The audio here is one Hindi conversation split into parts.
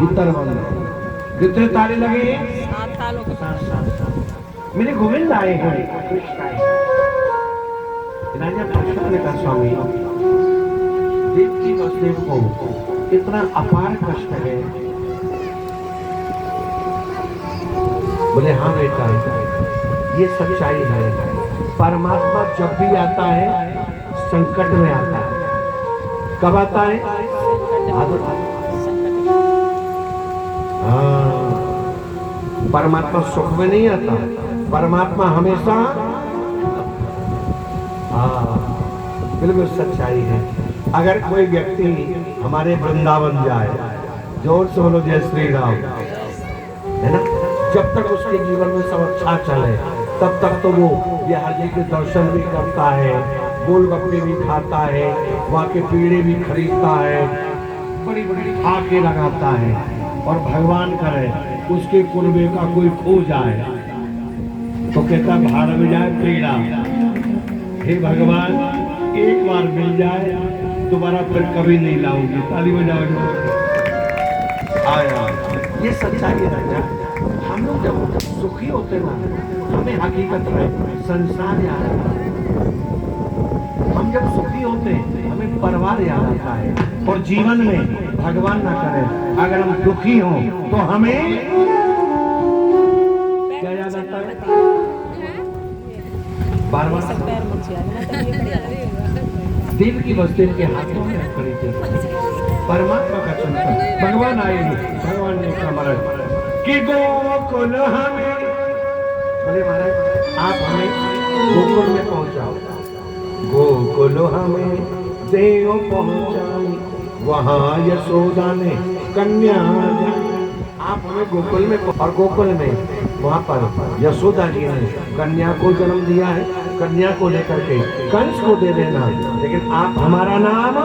भीतर बंद। कितने ताले लगे? 7 सालों के। 7 मेरे गोविंद आए हैं, कृष्ण आए। राजा परीक्षित ने कहा स्वामी देवकी वसुदेव को इतना अपार कष्ट है। बोले हाँ बेटा ये सच्चाई है। परमात्मा जब भी आता है संकट में आता है। कब आता है? हाँ, परमात्मा सुख में नहीं आता, परमात्मा हमेशा। हाँ बिल्कुल सच्चाई है। अगर कोई व्यक्ति हमारे वृंदावन जाए, जोर से बोलो जय श्री राम, है ना, जब तक उसके जीवन में सब अच्छा चले तब तक तो वो बिहार जी के दर्शन भी करता है, गोलगप्पे भी खाता है, वहाँ के पेड़े भी खरीदता है, बड़ी बड़ी आके लगाता है। और भगवान करे उसके कुर्बे का कोई खो जाए तो कहता भाड़ में जाए पेड़ा। हे भगवान एक बार मिल जाए दोबारा फिर कभी नहीं लाऊंगी। ताली बजाओ। आया ये सच्चाई है। हम लोग जब सुखी होते ना हमें हकीकत में संसार याद आता है। हम जब सुखी होते हमें परिवार याद आता है। और जीवन में भगवान ना करे अगर हम दुखी हों तो हमें क्या याद आता है? बार बार देव की वसुदेव के हाथों में खड़ी थी परमात्मा का चिंतन। भगवान आए, भगवान ने कहा कि गोकुल हमें, बोले महाराज आप हमें गोकुल में पहुंचाओ। गोकुल हमें देव पहुंचाई, वहां यशोदा ने कन्या। आप हमें गोकुल में, और गोकुल में वहां पर यशोदा जी ने कन्या को जन्म दिया है। कन्या को लेकर के कंस को दे देना, लेकिन आप हमारा नाम,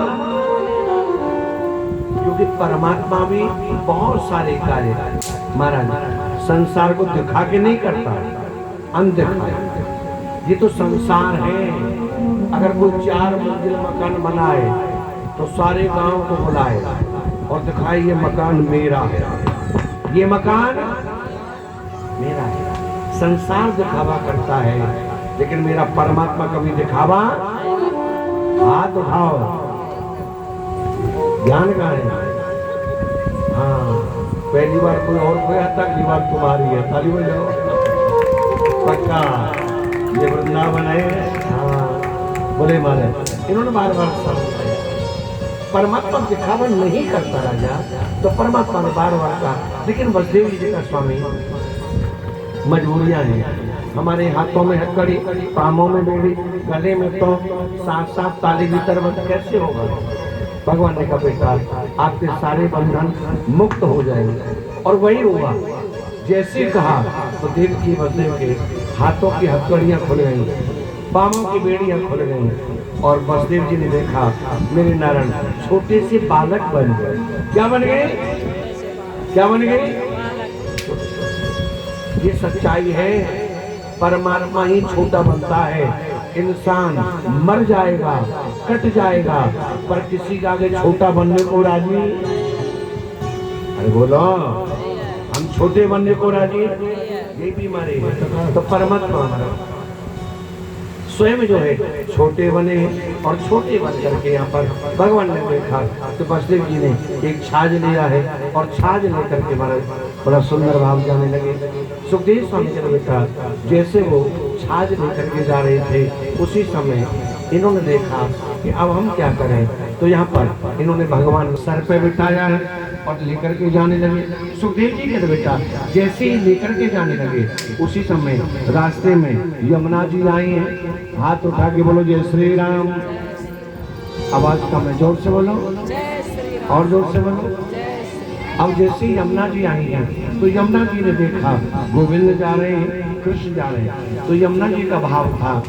क्योंकि परमात्मा भी बहुत सारे कार्य महाराज संसार को दिखा के नहीं करता, अनदेखा। ये तो संसार है। अगर कोई 4 मंजिल मकान बनाए तो सारे गांव को बुलाए और दिखाए ये मकान मेरा है, ये मकान मेरा है। संसार दिखावा करता है लेकिन मेरा परमात्मा कभी दिखावा। हाथ उठाओ, ज्ञान का है। हाँ पहली बार कोई और खोया था, अगली बार तुम्हारी है। ताली बजाओ। पक्का ये वृंदावन है। हाँ बोले मारे इन्होंने बार बार समझाया परमात्मा दिखावा नहीं करता राजा, तो परमात्मा ने बार बार कहा। लेकिन वसुदेव जी का स्वामी मजबूरियां हैं। हमारे हाथों में हथकड़ी, पामों में बेड़ी, गले में तो 7 ताले भीतर बंद कैसे होगा? भगवान ने कहा बेटा आपके सारे बंधन मुक्त हो जाएंगे। और वही हुआ जैसे कहा तो देव की वसुदेव के हाथों की हथकड़ियां खुल गई, पामों की बेड़ियां खुल गई। और वसुदेव जी ने देखा मेरे नारायण छोटे से बालक बन गए। क्या बन गए? क्या बन गए? ये सच्चाई है। परमात्मा ही छोटा बनता है। इंसान मर जाएगा, कट जाएगा, पर किसी का आगे छोटा बनने को राजी। अरे बोलो हम छोटे बनने को राजी, ये भी मारे। तो परमात्मा हमारा स्वयं जो है छोटे बने और छोटे बन करके यहाँ पर भगवान ने देखा तो वसुदेव जी ने एक छाछ लिया है और छाछ लेकर के महाराज बड़ा सुंदर भाव जाने लगे। सुखदेव स्वामी जी ने देखा जैसे वो छाछ लेकर के जा रहे थे उसी समय इन्होंने देखा कि अब हम क्या करें। तो यहाँ पर इन्होंने भगवान सर पे बिठाया है और लेकर के जाने लगे। सुखदेव जी के बेटा जैसे ही लेकर के जाने लगे उसी समय रास्ते में यमुना जी आई हैं। हाथ उठा के बोलो जय श्री राम। आवाज कम है, जोर से बोलो और जोर से बोलो। अब जैसे यमुना जी आई हैं तो यमुना जी ने देखा गोविंद जा रहे हैं, कृष्ण जा रहे हैं। तो यमुना जी का भाव था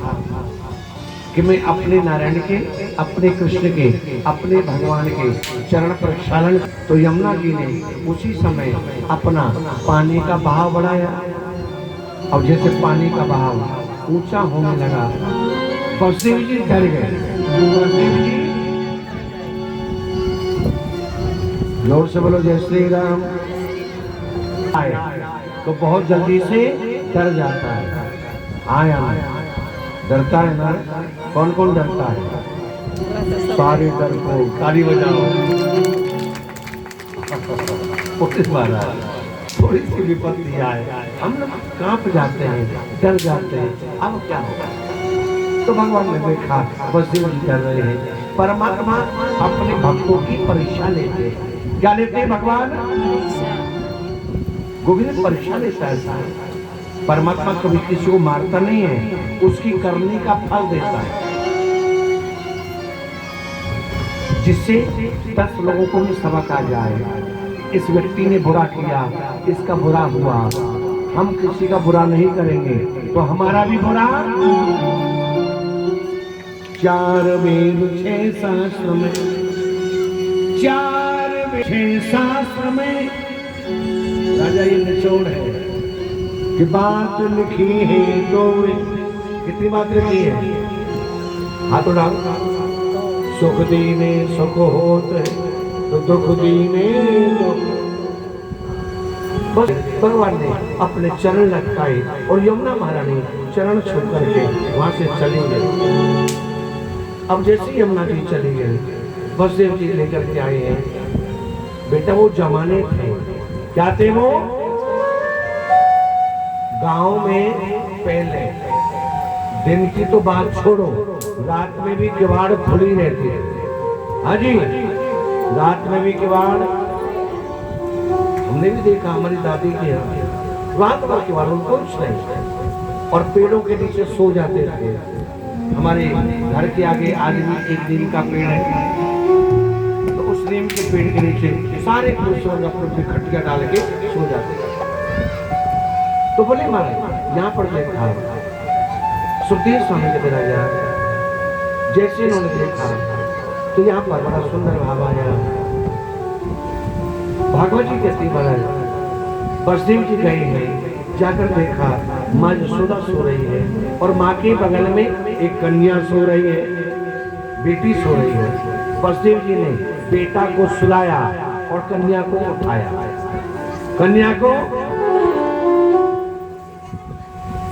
कि मैं अपने नारायण के, अपने कृष्ण के, अपने भगवान के चरण प्रक्षालन। तो यमुना जी ने उसी समय अपना पानी का बहाव बढ़ाया। और जैसे पानी का बहाव ऊंचा होने लगा वसुदेव जी डर गए। वसुदेव जी जोर से बोलो जय श्री राम। आए तो बहुत जल्दी से डर जाता है। आया डरता है ना? कौन कौन डरता है? सारे डर को ताली बजाओ। पुलिस महाराज थोड़ी सी विपत्ति आए हम लोग कांप जाते हैं, डर जाते हैं। अब क्या होगा? तो भगवान ने देखा बस जी कर रहे हैं। परमात्मा अपने भक्तों की परीक्षा लेते हैं। क्या लेते हैं भगवान? गोविंद परीक्षा लेता है। परमात्मा कभी किसी को मारता नहीं है, उसकी करने का फल देता है, जिससे 10 लोगों को भी सबक आ जाए। इस व्यक्ति ने बुरा किया, इसका बुरा हुआ, हम किसी का बुरा नहीं करेंगे तो हमारा भी बुरा। 4 वेद 6 शास्त्र में, 4 वेद 6 शास्त्र में राजा ये निचोड़ है कि बात लिखी है तो कितनी बात लिखी है? हाथों डालो। सुख दीने सुख होत है तो दुख दीने दुख। बस भगवान ने अपने चरण लटकाए और यमुना महारानी चरण छू करके वहां से चली गई। अब जैसे यमुना जी चली गई, वसुदेव जी लेकर के आए हैं। बेटा वो जमाने थे, क्या थे वो? गांव में पहले दिन की तो बात छोड़ो, रात में भी किवाड़ खुली रहती है। हाँ जी, रात में भी किवाड़ हमने भी देखा, हमारी दादी के यहाँ रात भर किवाड़ कुछ नहीं, और पेड़ों के नीचे सो जाते थे। हमारे घर के आगे आज भी एक नीम का पेड़ है, तो उस नीम के पेड़ के नीचे सारे पुरुषों अपने खटिया डाल के सो जाते। तो बोले महाराज यहाँ पर देखा सुखदेव स्वामी के विराजा, जैसे उन्होंने देखा तो यहाँ पर बड़ा सुंदर भाव आया। भागवत जी कहती महाराज वसुदेव जी गए हैं, जाकर देखा माँ यशोदा सो रही है और माँ के बगल में एक कन्या सो रही है, बेटी सो रही है। वसुदेव जी ने बेटा को सुलाया और कन्या को उठाया। कन्या को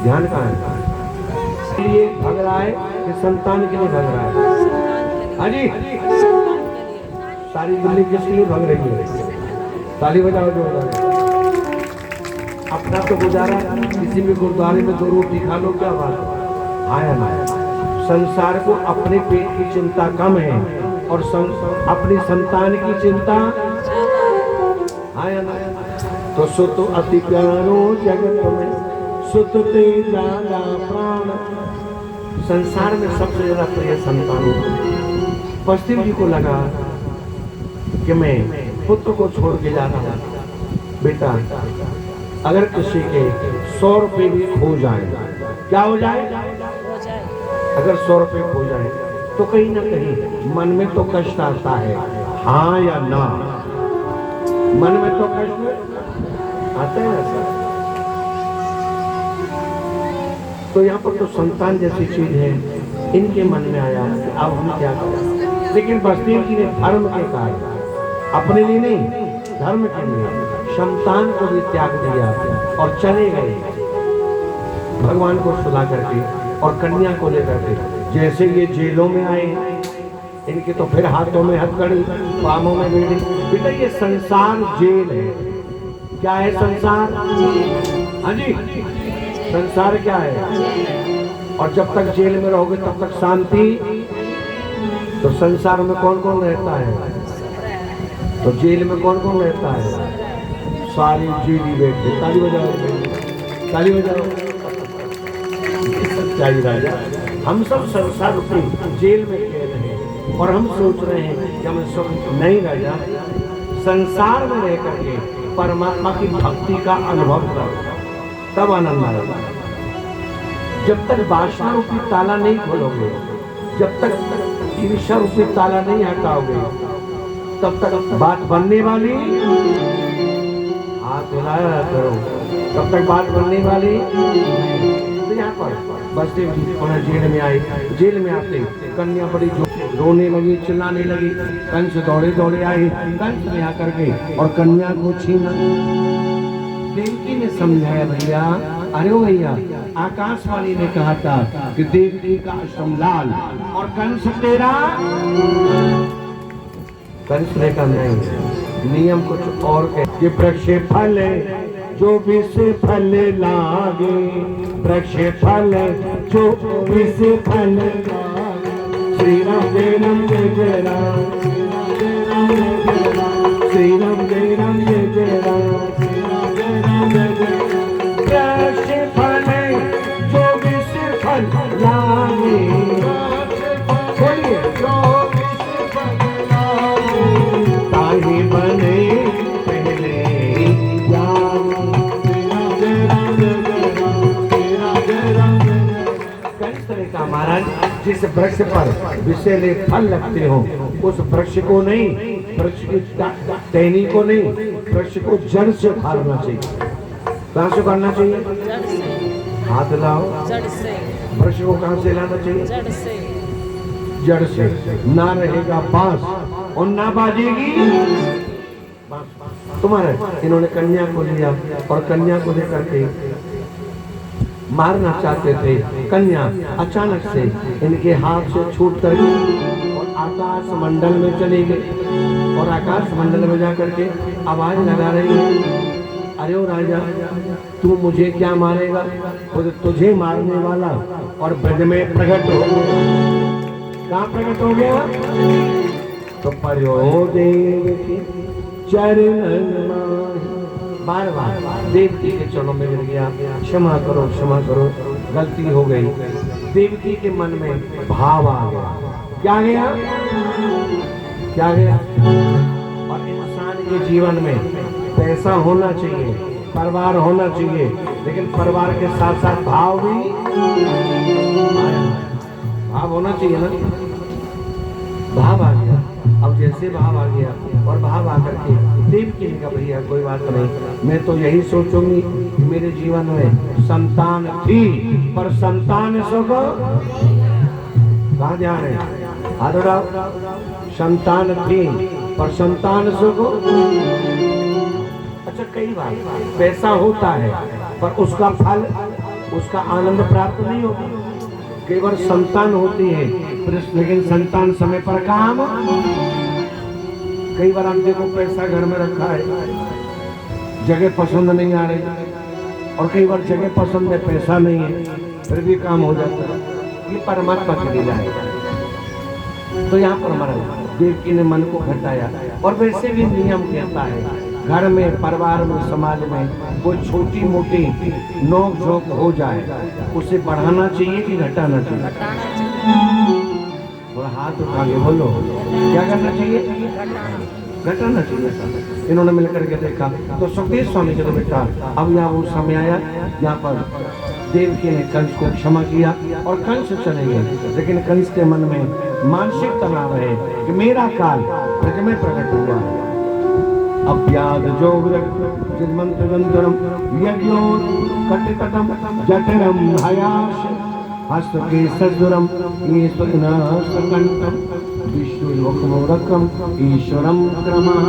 ध्यान कहाँ है? लिए भग रहा है कि संतान के लिए भग रहा है? हाँ जी, सारी दिल्ली किसके लिए भग रही है? ताली बजाओ जोरदार। अपना तो गुजारा, किसी भी गुरुद्वारे में 2 रोटी खा लो, क्या बात है? आया ना, संसार को अपने पेट की चिंता कम है और अपनी संतान की चिंता। आया ना, तो सुत अति प्यारो जगत में सुत ते ज्यादा प्राण। संसार में सबसे ज्यादा प्रिय संतानों को। वसुदेव जी को लगा कि मैं पुत्र को छोड़ के जा रहा हूं। बेटा अगर किसी के 100 रुपए भी खो जाए, क्या हो जाए? अगर 100 रुपए खो जाए तो कहीं ना कहीं मन में तो कष्ट आता है, हाँ या ना? मन में तो कष्ट आता है ना सर। तो यहाँ पर तो संतान जैसी चीज है, इनके मन में आया अब हम क्या करें। लेकिन वसुदेव जी ने धर्म के कारण, अपने लिए नहीं धर्म के लिए संतान को भी त्याग दिया और चले गए भगवान को सुला करके और कन्या को लेकर के। जैसे ये जेलों में आए, इनके तो फिर हाथों में हथकड़ी, पामों में बेड़ी। बेटा ये संसार जेल है। क्या है संसार? हाँ जी, संसार क्या है? और जब तक जेल में रहोगे तब तक शांति। तो संसार में कौन कौन रहता है? तो जेल में कौन कौन रहता है? सारी जेली बैठे। ताली बजाओ, ताली बजाओ। सच्चाई राजा, हम सब संसार रूपी जेल में कैद हैं और हम सोच रहे हैं कि हमें सुख नहीं। राजा, संसार में रह करके परमात्मा की भक्ति का अनुभव करो, तब आनंद आएगा। जब तक वासना रूपी ताला नहीं खोलोगे, जब तक ईर्ष्या रूपी ताला नहीं हटाओगे, तब तक बात बनने वाली। हाथ हिलाया करो, तब तक बात बनने वाली। तो यहाँ पर बसदेव जी पुनः जेल में आए। जेल में आते कन्या बड़ी रोने लगी, चिल्लाने लगी। कंस दौड़े दौड़े आए, कंस ने आकर के और कन्या को छीना। देवकी ने समझाया, भैया अरे ओ भैया, आकाशवाणी ने कहा था कि देवकी का आश्रम लाल और कंस तेरा। कंस ने कहा नहीं, नियम कुछ और है कि वृक्ष फल जो विष फल लागे, वृक्ष फल जो विष फल लागे। श्री राम जय राम जय जय राम, श्री राम जय राम जय जय राम, वृक्ष फल जो विष फल लागे, बोलिए ताही बने पहले महाराज। जिस वृक्ष पर विषैले फल लगते हो उस वृक्ष को नहीं, वृक्ष की टहनी को नहीं, वृक्ष को जड़ से उखाड़ना चाहिए। कहाँ से उखाड़ना चाहिए? हाथ लाओ। वृक्ष को कहाँ से लाना चाहिए? जड़ से। ना रहेगा बांस और ना बाजेगी तुम्हारे। इन्होंने कन्या को लिया और कन्या को लेकर के मारना चाहते थे। कन्या अचानक से इनके हाथ से छूट कर और आकाश मंडल में चली गई। और आकाश मंडल में जाकर के आवाज लगा रही है, अरे ओ राजा, तू मुझे क्या मारेगा? खुद तुझे मारने वाला। और ब्रज में प्रकट हो गया। कहाँ प्रकट हो गया? तो पर्यो देव की चरण बार बार देवकी के चरणों में गिर गया। क्षमा करो, क्षमा करो, गलती हो गई। देवकी के मन में भाव आ गया। क्या गया? क्या गया? और इंसान के जीवन में पैसा होना चाहिए, परिवार होना चाहिए, लेकिन परिवार के साथ साथ भाव भी, भाव होना चाहिए ना। भाव आ गया। अब जैसे भाव आ गया और भाव आकर के देवकी ने कहा, भैया कोई बात नहीं, मैं तो यही सोचूंगी कि मेरे जीवन में संतान थी पर संतान सुख। कहाँ ध्यान है? आदरा संतान थी पर संतान सुख। अच्छा, कई बार पैसा होता है पर उसका फल, उसका आनंद प्राप्त नहीं होता। कई बार संतान होती है लेकिन संतान समय पर काम। कई बार आप देखो पैसा घर में रखा है, जगह पसंद नहीं आ रही, और कई बार जगह पसंद है, पैसा नहीं है, फिर भी काम हो जाता है। ये परमात्मा की लीला है। तो यहाँ पर हमारा देवकी ने मन को घटाया। और वैसे भी नियम कहता है, घर में, परिवार में, समाज में कोई छोटी मोटी नोक झोंक हो जाए, उसे बढ़ाना चाहिए कि घटाना चाहिए? और हाथ उठा के बोलो, क्या करना चाहिए? घटाना चाहिए। इन्होंने मिलकर के देखा तो सुखदेव स्वामी जी ने बेटा, अब यहाँ वो समय आया यहाँ पर देवकी ने कंस को क्षमा किया और कंस चले गए। लेकिन कंस के मन में मानसिक तनाव है कि मेरा काल ब्रज में प्रकट हुआ है। अव्याद जोग्रम यज्ञोर कटितटम जठरम हयाश हस्तके सदुरम ईश्वरनाशकंठम विष्णुलोकमोरकम ईश्वरम क्रमः